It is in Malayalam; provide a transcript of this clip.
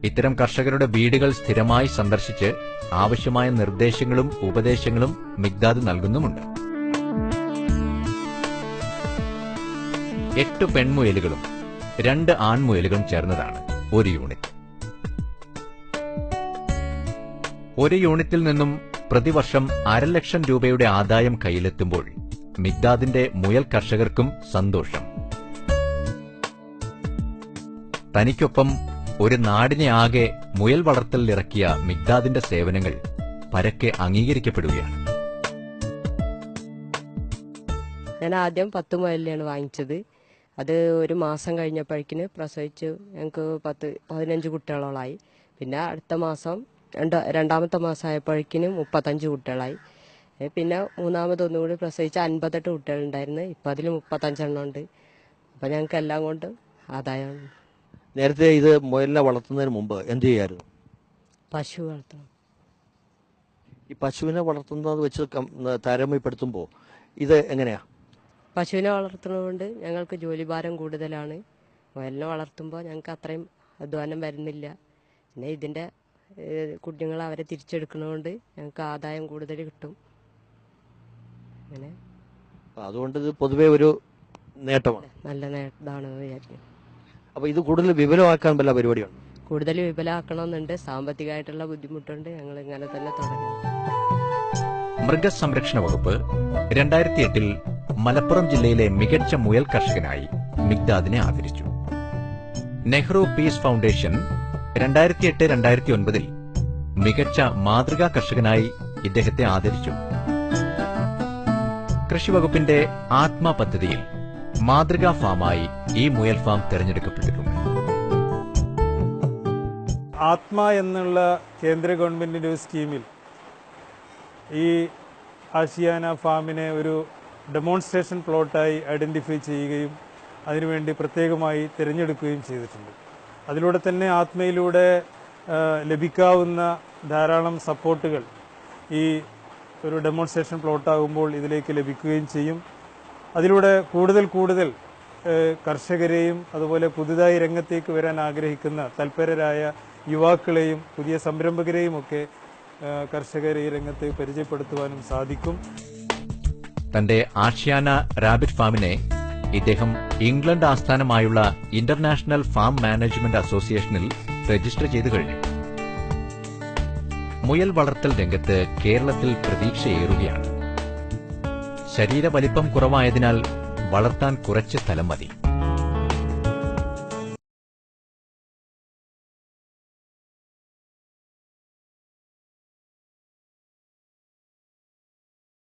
ഇത്തരം കർഷകരുടെ വീടുകൾ സ്ഥിരമായി സന്ദർശിച്ച് ആവശ്യമായ നിർദ്ദേശങ്ങളും ഉപദേശങ്ങളും മിഗ്ദാദ് നൽകുന്നുമുണ്ട്. 8 പെൺമുയലുകളും 2 ആൺമുയലുകളും ചേർന്നതാണ് ഒരു യൂണിറ്റ്. ഒരു യൂണിറ്റിൽ നിന്നും പ്രതിവർഷം 500,000 രൂപയുടെ ആദായം കയ്യിലെത്തുമ്പോൾ മിഗ്ദാദിന്റെ മുയൽ കർഷകർക്കും സന്തോഷം. തനിക്കൊപ്പം ഒരു നാടിനെ ആകെ മുയൽ വളർത്തലിലിറക്കിയ മിഗ്ദാദിന്റെ സേവനങ്ങൾ പരക്കെ അംഗീകരിക്കപ്പെടുകയാണ്. ഞാൻ ആദ്യം 10 മുയലിനെയാണ് വാങ്ങിച്ചത്. അത് ഒരു മാസം കഴിഞ്ഞപ്പോഴേക്കിന് പ്രസവിച്ചു ഞങ്ങൾക്ക് 15 കുട്ടികളോളായി. പിന്നെ അടുത്ത മാസം രണ്ടാമത്തെ മാസമായപ്പോഴേക്കിനും 35 കുട്ടികളായി. പിന്നെ മൂന്നാമതൊന്നുകൂടി പ്രസവിച്ച 58 കുട്ടികളുണ്ടായിരുന്നു. ഇപ്പം അതിൽ 35 എണ്ണം ഉണ്ട്. അപ്പം ഞങ്ങൾക്ക് എല്ലാം കൊണ്ടും ആദായമാണ്. നേരത്തെ ഇത് മുയലിനെ വളർത്തുന്നതിന് മുമ്പ് എന്ത് ചെയ്യായിരുന്നു? പശു വളർത്തണം. ഈ പശുവിനെ വളർത്തുന്നത് വെച്ച് താരതമ്യപ്പെടുത്തുമ്പോൾ ഇത് എങ്ങനെയാ? പശുവിനെ വളർത്തുന്നതുകൊണ്ട് ഞങ്ങൾക്ക് ജോലിഭാരം കൂടുതലാണ്. മുയലിനെ വളർത്തുമ്പോൾ ഞങ്ങൾക്ക് അത്രയും അധ്വാനം വരുന്നില്ല. പിന്നെ ഇതിൻ്റെ കുഞ്ഞുങ്ങൾ അവരെ തിരിച്ചെടുക്കുന്നതുകൊണ്ട് ഞങ്ങൾക്ക് ആദായം കൂടുതൽ കിട്ടും. അങ്ങനെ അതുകൊണ്ട് ഇത് പൊതുവെ ഒരു നേട്ടമാണ്, നല്ല നേട്ടമാണെന്ന് വിചാരിക്കും. അപ്പോൾ ഇത് കൂടുതൽ വിപുലമാക്കാൻ വല്ല പരിപാടിയാണ്? കൂടുതൽ വിപുലമാക്കണമെന്നുണ്ട്. സാമ്പത്തികമായിട്ടുള്ള ബുദ്ധിമുട്ടുണ്ട്. ഞങ്ങൾ ഇങ്ങനെ തന്നെ തുടങ്ങി. മൃഗസംരക്ഷണ വകുപ്പ് 2008 മലപ്പുറം ജില്ലയിലെ മികച്ച മുയൽ കർഷകനായി മിഗ്ദാദിനെ ആദരിച്ചു. നെഹ്റു പീസ് ഫൗണ്ടേഷൻ 2008-2009 മികച്ച മാതൃകാ കർഷകനായി ഇദ്ദേഹത്തെ ആദരിച്ചു. കൃഷിവകുപ്പിന്റെ ആത്മ പദ്ധതിയിൽ മാതൃകാ ഫാമായി ഈ മുയൽ ഫാം തെരഞ്ഞെടുക്കപ്പെട്ടിട്ടുണ്ട്. ആത്മ എന്നുള്ള കേന്ദ്ര ഗവൺമെന്റിന്റെ ഒരു സ്കീമിൽ ഈ ആഷിയാന ഫാമിനെ ഒരു ഡെമോൺസ്ട്രേഷൻ പ്ലോട്ടായി ഐഡന്റിഫൈ ചെയ്യുകയും അതിനുവേണ്ടി പ്രത്യേകമായി തിരഞ്ഞെടുക്കുകയും ചെയ്തിട്ടുണ്ട്. അതിലൂടെ തന്നെ ആത്മയിലൂടെ ലഭിക്കാവുന്ന ധാരാളം സപ്പോർട്ടുകൾ ഈ ഒരു ഡെമോൺസ്ട്രേഷൻ പ്ലോട്ടാകുമ്പോൾ ഇതിലേക്ക് ലഭിക്കുകയും ചെയ്യും. അതിലൂടെ കൂടുതൽ കർഷകരെയും അതുപോലെ പുതുതായി രംഗത്തേക്ക് വരാൻ ആഗ്രഹിക്കുന്ന തൽപരരായ യുവാക്കളെയും പുതിയ സംരംഭകരെയും ഒക്കെ കർഷകരെ ഈ രംഗത്ത് പരിചയപ്പെടുത്തുവാനും സാധിക്കും. തന്റെ ആഷിയാന റാബിറ്റ് ഫാമിനെ ഇദ്ദേഹം ഇംഗ്ലണ്ട് ആസ്ഥാനമായുള്ള ഇന്റർനാഷണൽ ഫാം മാനേജ്മെന്റ് അസോസിയേഷനിൽ രജിസ്റ്റർ ചെയ്തു കഴിഞ്ഞു. മുയൽ വളർത്തൽ രംഗത്ത് കേരളത്തിൽ പ്രതീക്ഷയേറുകയാണ്. ശരീരവലിപ്പം കുറവായതിനാൽ വളർത്താൻ കുറച്ച് സ്ഥലം മതി.